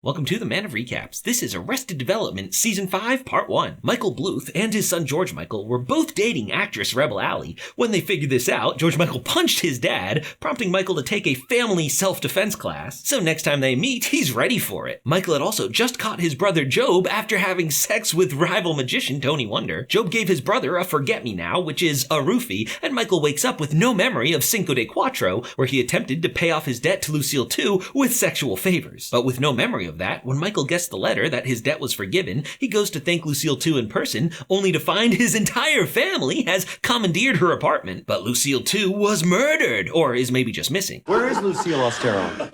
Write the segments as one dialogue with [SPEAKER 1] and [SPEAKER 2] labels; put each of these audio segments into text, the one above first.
[SPEAKER 1] Welcome to the Man of Recaps. This is Arrested Development Season 5, Part 1. Michael Bluth and his son George Michael were both dating actress Rebel Alley. When they figured this out, George Michael punched his dad, prompting Michael to take a family self-defense class. So next time they meet, he's ready for it. Michael had also just caught his brother Job after having sex with rival magician Tony Wonder. Job gave his brother a forget-me-now, which is a roofie, and Michael wakes up with no memory of Cinco de Cuatro, where he attempted to pay off his debt to Lucille II with sexual favors. But with no memory of that, when Michael gets the letter that his debt was forgiven, he goes to thank Lucille II in person, only to find his entire family has commandeered her apartment. But Lucille II was murdered, or is maybe just missing.
[SPEAKER 2] Where is Lucille Ostero?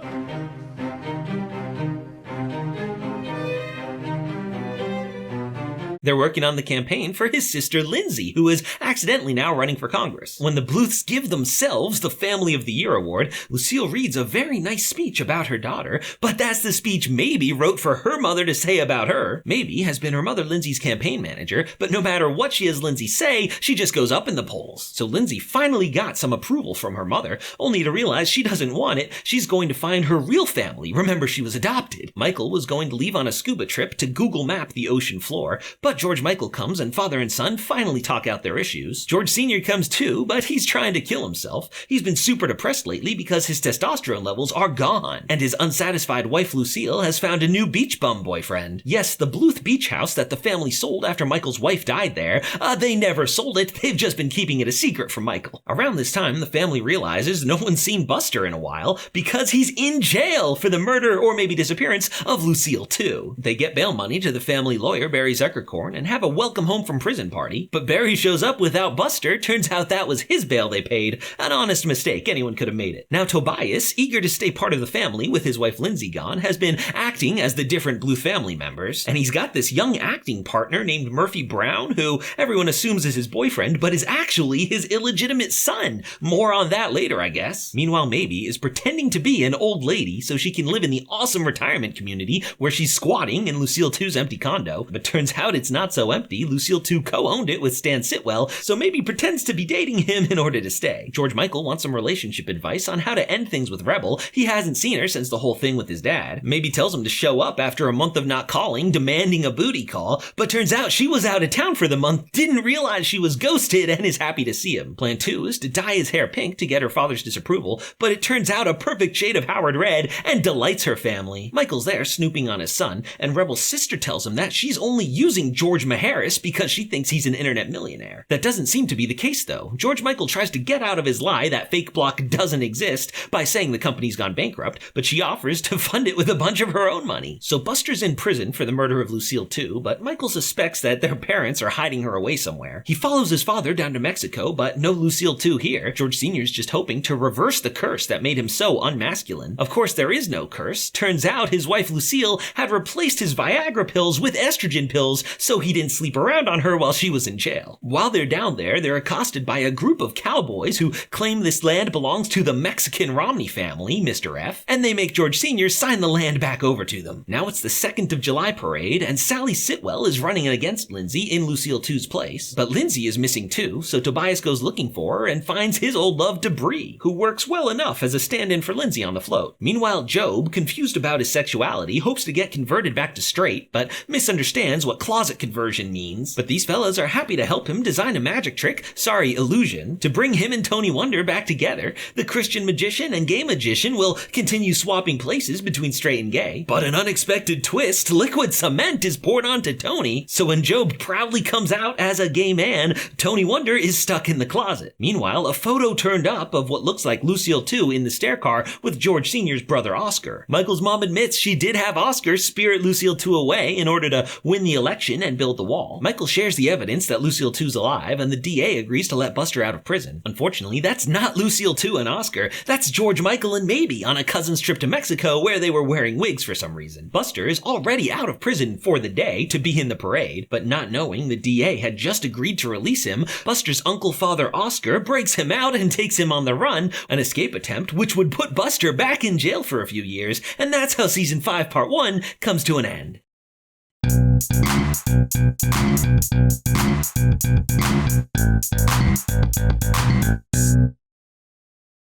[SPEAKER 1] They're working on the campaign for his sister Lindsay, who is accidentally now running for Congress. When the Bluths give themselves the Family of the Year award, Lucille reads a very nice speech about her daughter, but that's the speech Maybe wrote for her mother to say about her. Maybe has been her mother Lindsay's campaign manager, but no matter what she has Lindsay say, she just goes up in the polls. So Lindsay finally got some approval from her mother, only to realize she doesn't want it. She's going to find her real family. Remember, she was adopted. Michael was going to leave on a scuba trip to Google map the ocean floor, but George Michael comes and father and son finally talk out their issues. George Sr. comes too, but he's trying to kill himself. He's been super depressed lately because his testosterone levels are gone, and his unsatisfied wife Lucille has found a new beach bum boyfriend. Yes, the Bluth beach house that the family sold after Michael's wife died there, they never sold it, they've just been keeping it a secret from Michael. Around this time, the family realizes no one's seen Buster in a while because he's in jail for the murder or maybe disappearance of Lucille II. They get bail money to the family lawyer Barry Zuckerkorn and have a welcome home from prison party, but Barry shows up without Buster. Turns out that was his bail they paid. An honest mistake, anyone could have made it. Now Tobias, eager to stay part of the family with his wife Lindsay gone, has been acting as the different Bluth family members, and he's got this young acting partner named Murphy Brown, who everyone assumes is his boyfriend, but is actually his illegitimate son. More on that later, I guess. Meanwhile, Maybe is pretending to be an old lady so she can live in the awesome retirement community where she's squatting in Lucille II's empty condo, but turns out it's not so empty. Lucille II co-owned it with Stan Sitwell, so Maybe pretends to be dating him in order to stay. George Michael wants some relationship advice on how to end things with Rebel. He hasn't seen her since the whole thing with his dad. Maybe tells him to show up after a month of not calling, demanding a booty call, but turns out she was out of town for the month, didn't realize she was ghosted, and is happy to see him. Plan 2 is to dye his hair pink to get her father's disapproval, but it turns out a perfect shade of Howard Red and delights her family. Michael's there snooping on his son, and Rebel's sister tells him that she's only using George Maharis because she thinks he's an internet millionaire. That doesn't seem to be the case though. George Michael tries to get out of his lie that fake block doesn't exist by saying the company's gone bankrupt, but she offers to fund it with a bunch of her own money. So Buster's in prison for the murder of Lucille II, but Michael suspects that their parents are hiding her away somewhere. He follows his father down to Mexico, but no Lucille II here. George Sr.'s just hoping to reverse the curse that made him so unmasculine. Of course, there is no curse. Turns out his wife Lucille had replaced his Viagra pills with estrogen pills so he didn't sleep around on her while she was in jail. While they're down there, they're accosted by a group of cowboys who claim this land belongs to the Mexican Romney family, Mr. F, and they make George Sr. sign the land back over to them. Now it's the 2nd of July parade, and Sally Sitwell is running against Lindsay in Lucille II's place. But Lindsay is missing too, so Tobias goes looking for her and finds his old love Debris, who works well enough as a stand-in for Lindsay on the float. Meanwhile, Job, confused about his sexuality, hopes to get converted back to straight, but misunderstands what closet conversion means. But these fellas are happy to help him design a magic trick, illusion, to bring him and Tony Wonder back together. The Christian magician and gay magician will continue swapping places between straight and gay. But an unexpected twist, liquid cement is poured onto Tony, so when Job proudly comes out as a gay man, Tony Wonder is stuck in the closet. Meanwhile, a photo turned up of what looks like Lucille II in the stair car with George Sr.'s brother Oscar. Michael's mom admits she did have Oscar spirit Lucille II away in order to win the election and build the wall. Michael shares the evidence that Lucille II's alive, and the DA agrees to let Buster out of prison. Unfortunately, that's not Lucille II and Oscar. That's George Michael and Maybe on a cousin's trip to Mexico where they were wearing wigs for some reason. Buster is already out of prison for the day to be in the parade, but not knowing the DA had just agreed to release him, Buster's uncle father Oscar breaks him out and takes him on the run, an escape attempt which would put Buster back in jail for a few years, and that's how Season 5 Part 1 comes to an end.